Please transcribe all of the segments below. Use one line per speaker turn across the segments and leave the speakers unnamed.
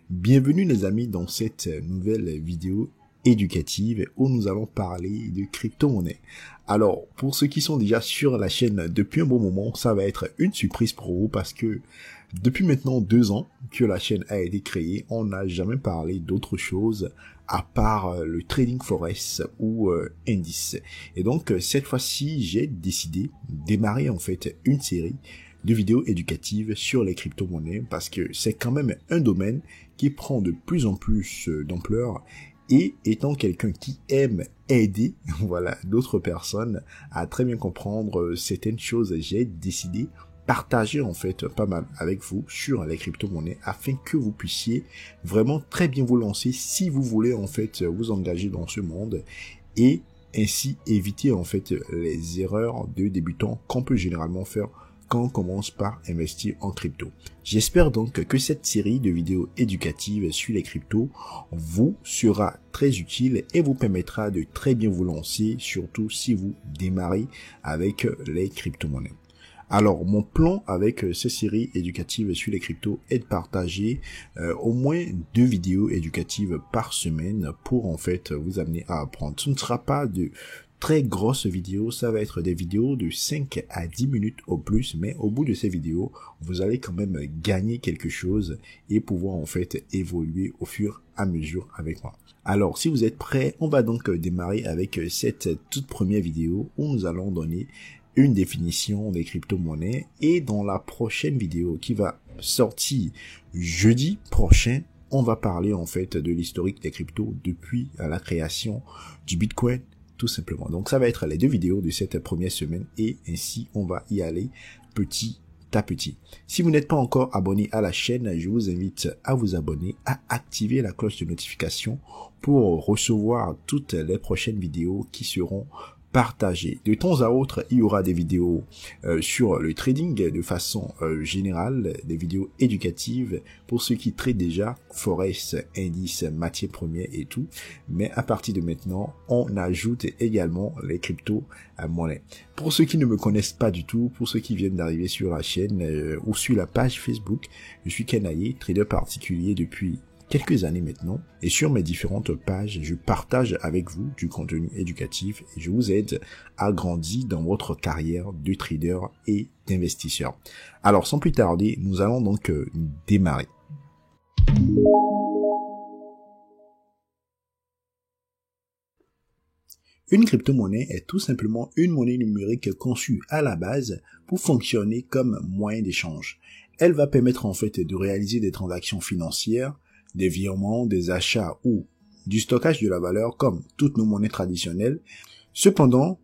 Bienvenue les amis dans cette nouvelle vidéo éducative où nous allons parler de crypto-monnaie. Alors, pour ceux qui sont déjà sur la chaîne depuis un bon moment, ça va être une surprise pour vous parce que depuis maintenant 2 ans que la chaîne a été créée, on n'a jamais parlé d'autre chose à part le trading forex ou indice. Et donc, cette fois-ci, j'ai décidé de démarrer en fait une série de vidéos éducatives sur les crypto-monnaies parce que c'est quand même un domaine qui prend de plus en plus d'ampleur et étant quelqu'un qui aime aider d'autres personnes à très bien comprendre certaines choses, j'ai décidé partager en fait pas mal avec vous sur les crypto-monnaies afin que vous puissiez vraiment très bien vous lancer si vous voulez en fait vous engager dans ce monde et ainsi éviter en fait les erreurs de débutants qu'on peut généralement faire quand on commence par investir en crypto. J'espère donc que cette série de vidéos éducatives sur les cryptos vous sera très utile et vous permettra de très bien vous lancer, surtout si vous démarrez avec les crypto-monnaies. Alors, mon plan avec ces séries éducatives sur les cryptos est de partager au moins 2 vidéos éducatives par semaine pour en fait vous amener à apprendre. Ce ne sera pas de très grosses vidéos, ça va être des vidéos de 5 à 10 minutes au plus, mais au bout de ces vidéos, vous allez quand même gagner quelque chose et pouvoir en fait évoluer au fur et à mesure avec moi. Alors, si vous êtes prêts, on va donc démarrer avec cette toute première vidéo où nous allons donner une définition des crypto-monnaies et dans la prochaine vidéo qui va sortir jeudi prochain, on va parler en fait de l'historique des cryptos depuis la création du Bitcoin tout simplement. Donc ça va être les 2 vidéos de cette première semaine et ainsi on va y aller petit à petit. Si vous n'êtes pas encore abonné à la chaîne, je vous invite à vous abonner, à activer la cloche de notification pour recevoir toutes les prochaines vidéos qui seront partagées. De temps à autre, il y aura des vidéos sur le trading de façon générale, des vidéos éducatives pour ceux qui traitent déjà forex, indices, matières premières et tout. Mais à partir de maintenant, on ajoute également les crypto-monnaies. Pour ceux qui ne me connaissent pas du tout, pour ceux qui viennent d'arriver sur la chaîne ou sur la page Facebook, je suis Kenaye, trader particulier depuis quelques années maintenant, et sur mes différentes pages, je partage avec vous du contenu éducatif et je vous aide à grandir dans votre carrière de trader et d'investisseur. Alors, sans plus tarder, nous allons donc démarrer. Une crypto-monnaie est tout simplement une monnaie numérique conçue à la base pour fonctionner comme moyen d'échange. Elle va permettre en fait de réaliser des transactions financières, des virements, des achats ou du stockage de la valeur comme toutes nos monnaies traditionnelles. Cependant,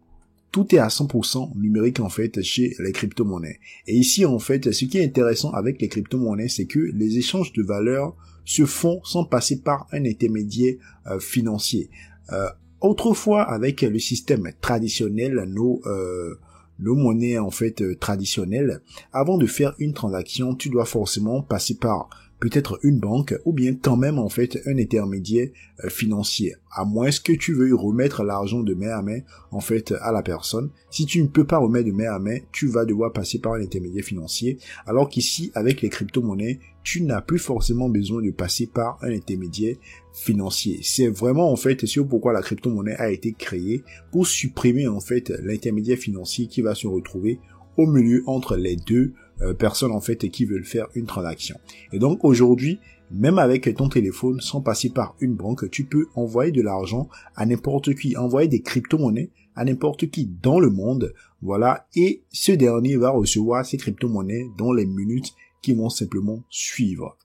tout est à 100% numérique en fait chez les crypto-monnaies. Et ici en fait, ce qui est intéressant avec les crypto-monnaies, c'est que les échanges de valeur se font sans passer par un intermédiaire financier. Autrefois, avec le système traditionnel, nos monnaies en fait traditionnelles, avant de faire une transaction, tu dois forcément passer par peut-être une banque ou bien quand même en fait un intermédiaire financier. À moins que tu veuilles remettre l'argent de main à main en fait à la personne. Si tu ne peux pas remettre de main à main, tu vas devoir passer par un intermédiaire financier. Alors qu'ici, avec les crypto-monnaies, tu n'as plus forcément besoin de passer par un intermédiaire financier. C'est vraiment en fait c'est pourquoi la crypto-monnaie a été créée pour supprimer en fait l'intermédiaire financier qui va se retrouver au milieu entre les 2 personnes en fait qui veulent faire une transaction. Et donc aujourd'hui, même avec ton téléphone, sans passer par une banque, tu peux envoyer de l'argent à n'importe qui, envoyer des crypto-monnaies à n'importe qui dans le monde, voilà, et ce dernier va recevoir ces crypto-monnaies dans les minutes qui vont simplement suivre.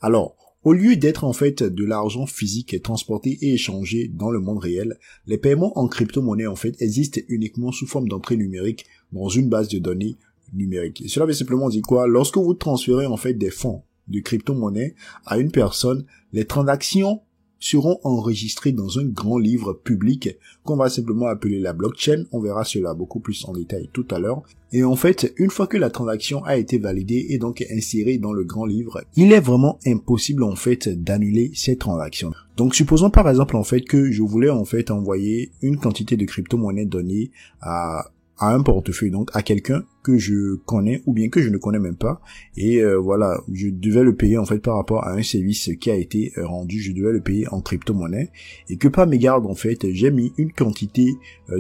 Alors, au lieu d'être en fait de l'argent physique transporté et échangé dans le monde réel, les paiements en crypto-monnaie en fait existent uniquement sous forme d'entrée numérique dans une base de données numérique. Et cela veut simplement dire quoi? Lorsque vous transférez en fait des fonds de crypto-monnaie à une personne, les transactions seront enregistrées dans un grand livre public qu'on va simplement appeler la blockchain. On verra cela beaucoup plus en détail tout à l'heure. Et en fait, une fois que la transaction a été validée et donc insérée dans le grand livre, il est vraiment impossible en fait d'annuler cette transaction. Donc supposons par exemple en fait que je voulais en fait envoyer une quantité de crypto-monnaie donnée à à un portefeuille, donc à quelqu'un que je connais ou bien que je ne connais même pas, et voilà, je devais le payer en fait par rapport à un service qui a été rendu, je devais le payer en crypto-monnaie, et que par mégarde en fait j'ai mis une quantité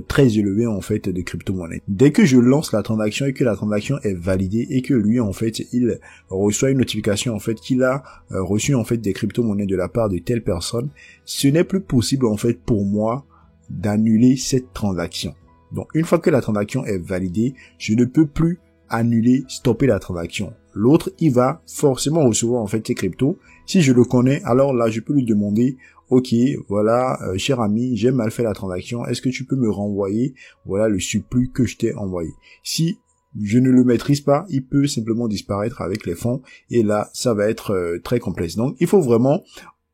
très élevée en fait de crypto-monnaie. Dès que je lance la transaction et que la transaction est validée et que lui en fait il reçoit une notification en fait qu'il a reçu en fait des crypto-monnaies de la part de telle personne, ce n'est plus possible en fait pour moi d'annuler cette transaction. Donc, une fois que la transaction est validée, je ne peux plus annuler, stopper la transaction. L'autre, il va forcément recevoir en fait ses cryptos. Si je le connais, alors là, je peux lui demander, ok, voilà, cher ami, j'ai mal fait la transaction. Est-ce que tu peux me renvoyer, voilà, le surplus que je t'ai envoyé? Si je ne le maîtrise pas, il peut simplement disparaître avec les fonds. Et là, ça va être très complexe. Donc, il faut vraiment...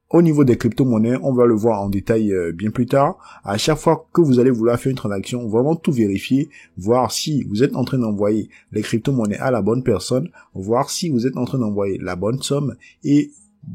Au niveau des crypto-monnaies, on va le voir en détail bien plus tard. À chaque fois que vous allez vouloir faire une transaction, vraiment tout vérifier, voir si vous êtes en train d'envoyer les crypto-monnaies à la bonne personne, voir si vous êtes en train d'envoyer la bonne somme et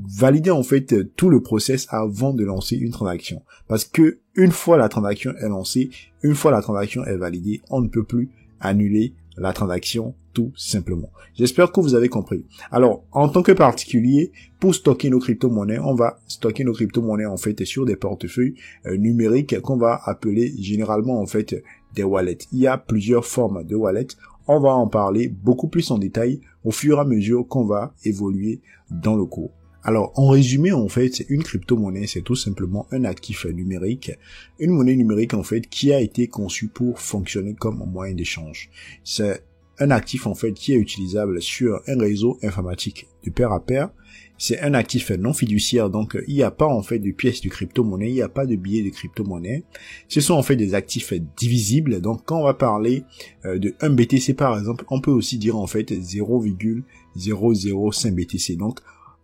valider en fait tout le process avant de lancer une transaction. Parce que une fois la transaction est lancée, une fois la transaction est validée, on ne peut plus annuler la transaction tout simplement. J'espère que vous avez compris. Alors, en tant que particulier, pour stocker nos crypto-monnaies, on va stocker nos crypto-monnaies en fait sur des portefeuilles numériques qu'on va appeler généralement en fait des wallets. Il y a plusieurs formes de wallets. On va en parler beaucoup plus en détail au fur et à mesure qu'on va évoluer dans le cours. Alors, en résumé, en fait, une crypto-monnaie, c'est tout simplement un actif numérique, une monnaie numérique, en fait, qui a été conçue pour fonctionner comme un moyen d'échange. C'est un actif, en fait, qui est utilisable sur un réseau informatique de pair à pair. C'est un actif non fiduciaire, donc il n'y a pas, en fait, de pièces de crypto-monnaie, il n'y a pas de billets de crypto-monnaie. Ce sont, en fait, des actifs divisibles. Donc, quand on va parler de 1 BTC, par exemple, on peut aussi dire, en fait, 0,005 BTC. Donc,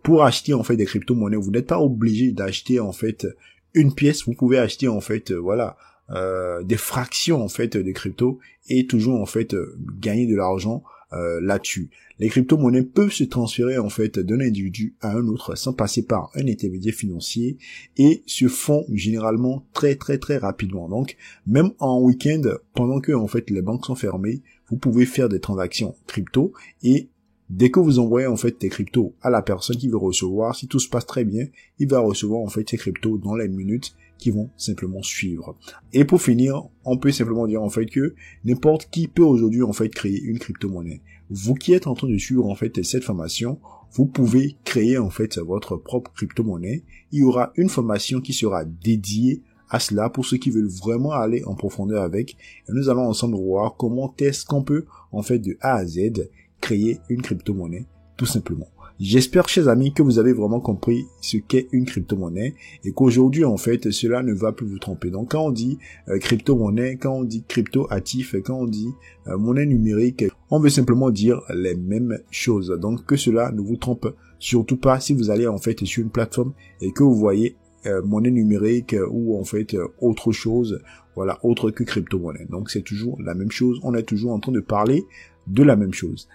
pour acheter en fait des crypto-monnaies, vous n'êtes pas obligé d'acheter en fait une pièce, vous pouvez acheter en fait des fractions en fait de crypto et toujours en fait gagner de l'argent là-dessus. Les crypto-monnaies peuvent se transférer en fait d'un individu à un autre sans passer par un intermédiaire financier et se font généralement très rapidement. Donc même en week-end, pendant que en fait les banques sont fermées, vous pouvez faire des transactions crypto et dès que vous envoyez en fait tes cryptos à la personne qui veut recevoir, si tout se passe très bien, il va recevoir en fait ses cryptos dans les minutes qui vont simplement suivre. Et pour finir, on peut simplement dire en fait que n'importe qui peut aujourd'hui en fait créer une crypto-monnaie. Vous qui êtes en train de suivre en fait cette formation, vous pouvez créer en fait votre propre crypto-monnaie. Il y aura une formation qui sera dédiée à cela pour ceux qui veulent vraiment aller en profondeur avec. Et nous allons ensemble voir comment est-ce qu'on peut en fait de A à Z créer une crypto-monnaie, tout simplement. J'espère, chers amis, que vous avez vraiment compris ce qu'est une crypto-monnaie et qu'aujourd'hui, en fait, cela ne va plus vous tromper. Donc, quand on dit crypto-monnaie, quand on dit crypto-actif, quand on dit monnaie numérique, on veut simplement dire les mêmes choses. Donc, que cela ne vous trompe surtout pas si vous allez, en fait, sur une plateforme et que vous voyez monnaie numérique ou, en fait, autre chose, voilà, autre que crypto-monnaie. Donc, c'est toujours la même chose. On est toujours en train de parler de la même chose.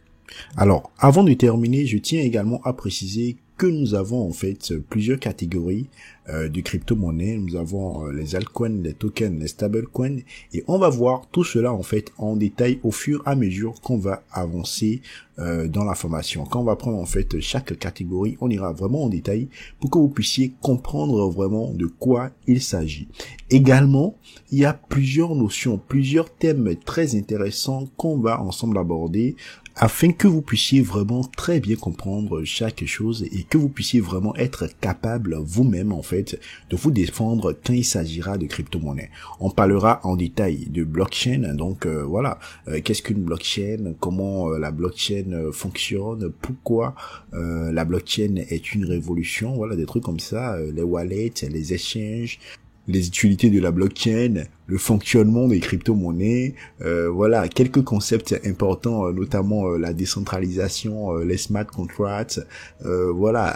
Alors, avant de terminer, je tiens également à préciser que nous avons en fait plusieurs catégories de crypto-monnaies. Nous avons les altcoins, les tokens, les stablecoins et on va voir tout cela en fait en détail au fur et à mesure qu'on va avancer dans la formation. Quand on va prendre en fait chaque catégorie, on ira vraiment en détail pour que vous puissiez comprendre vraiment de quoi il s'agit. Également, il y a plusieurs notions, plusieurs thèmes très intéressants qu'on va ensemble aborder afin que vous puissiez vraiment très bien comprendre chaque chose et que vous puissiez vraiment être capable vous-même en fait de vous défendre quand il s'agira de crypto-monnaie. On parlera en détail de blockchain, donc voilà, qu'est-ce qu'une blockchain, comment la blockchain fonctionne, pourquoi la blockchain est une révolution, voilà des trucs comme ça, les wallets, les exchanges, les utilités de la blockchain, le fonctionnement des crypto-monnaies, voilà, quelques concepts importants, notamment la décentralisation, les smart contracts, voilà,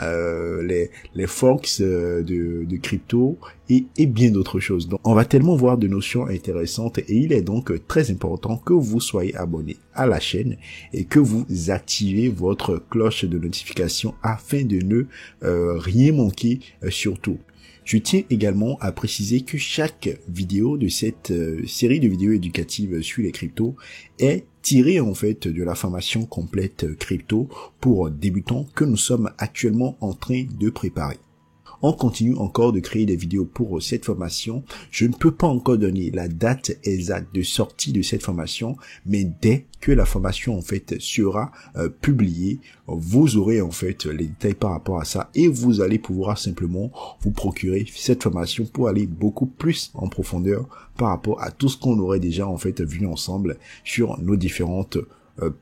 les forks de crypto et bien d'autres choses. Donc, on va tellement voir de notions intéressantes et il est donc très important que vous soyez abonné à la chaîne et que vous activez votre cloche de notification afin de ne rien manquer surtout. Je tiens également à préciser que chaque vidéo de cette série de vidéos éducatives sur les cryptos est tirée en fait de la formation complète crypto pour débutants que nous sommes actuellement en train de préparer. On continue encore de créer des vidéos pour cette formation. Je ne peux pas encore donner la date exacte de sortie de cette formation, mais dès que la formation en fait sera publiée, vous aurez en fait les détails par rapport à ça et vous allez pouvoir simplement vous procurer cette formation pour aller beaucoup plus en profondeur par rapport à tout ce qu'on aurait déjà en fait vu ensemble sur nos différentes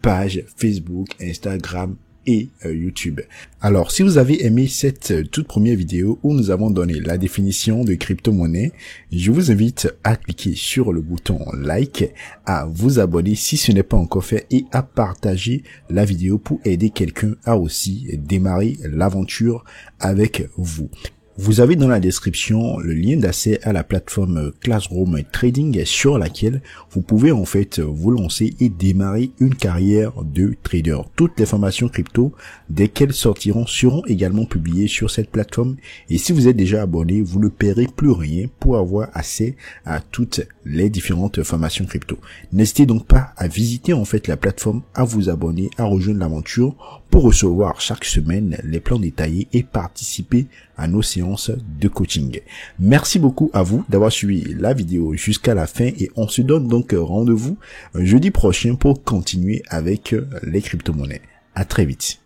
pages Facebook, Instagram et YouTube. Alors, si vous avez aimé cette toute première vidéo où nous avons donné la définition de crypto-monnaie, je vous invite à cliquer sur le bouton like, à vous abonner si ce n'est pas encore fait et à partager la vidéo pour aider quelqu'un à aussi démarrer l'aventure avec vous. Vous avez dans la description le lien d'accès à la plateforme Classroom Trading sur laquelle vous pouvez en fait vous lancer et démarrer une carrière de trader. Toutes les formations crypto, dès qu'elles sortiront, seront également publiées sur cette plateforme et si vous êtes déjà abonné, vous ne paierez plus rien pour avoir accès à toutes les différentes formations crypto. N'hésitez donc pas à visiter en fait la plateforme, à vous abonner, à rejoindre l'aventure pour recevoir chaque semaine les plans détaillés et participer à nos séances de coaching. Merci beaucoup à vous d'avoir suivi la vidéo jusqu'à la fin et on se donne donc rendez-vous jeudi prochain pour continuer avec les crypto-monnaies. À très vite.